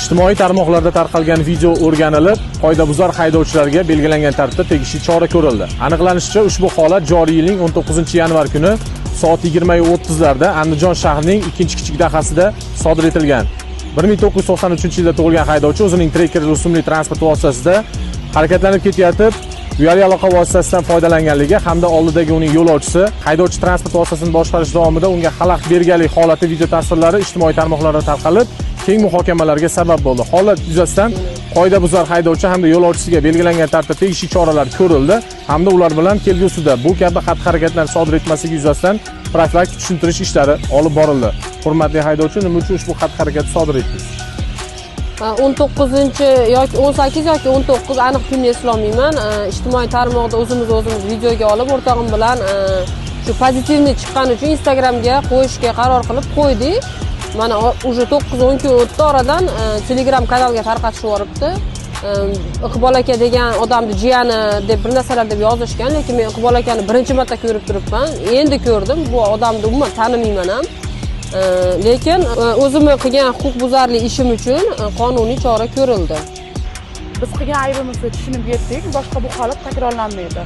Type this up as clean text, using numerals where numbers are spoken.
Ijtimoiy tarmoqlarda tarqalgan video o'rganilib, qoidabuzar haydovchilarga belgilangan tartibda tegishli chora ko'rildi. Aniqlanishicha, ushbu holat joriy yilning 19-yanvar kuni soat 20:30 larda Andijon shahrining 2-kichik dahasida sodir etilgan. 1993-yilda tug'ilgan haydovchi o'zining Tracker rusumli transport vositasida harakatlanib ketayotib, uyali aloqa vositasidan foydalanganligi hamda oldidagi uning yo'lovchisi haydovchi transport vositasini boshqarish davomida unga xalaqit berganlik holati video tasvirlari ijtimoiy tarmoqlarda tarqalib, keng muhokamalarga sabab bo'ldi. Holat yuzasidan qoidabuzar haydovchi hamda yo'lovchisiga belgilangan tartibda tegishli choralar ko'rildi hamda ular bilan kelgusida bu kabi xatti-harakatlar sodir etmasligi yuzasidan profilaktik tushuntirish ishlari olib borildi. Hurmatli haydovchi, nima uchun ushbu xatti-harakatni sodir etdingiz? 19 yoki 18 yoki 19 aniq kunni eslolmayman. Ijtimoiy tarmoqda o'zimiz videoga olib o'rtog'im bilan shu pozitivni chiqqani uchun Instagramga qo'yishga qaror qilib qo'ydik. Mana уже 9-10 kun o'tdi oradan Telegram kanalga tarqatishib yuboribdi. Iqbol aka degan odamni jiyani deb bir narsalar deb yozishgan, lekin men Iqbol akani birinchi marta ko'rib turibman. Endi ko'rdim. Bu odamni umuman tanimayman ham. Lekin o'zimni qilgan huquqbuzarlik ishim uchun qonuniy chora ko'rildi. Biz qilgan aybimizni tushunib yetdik. Boshqa bu holat takrorlanmaydi.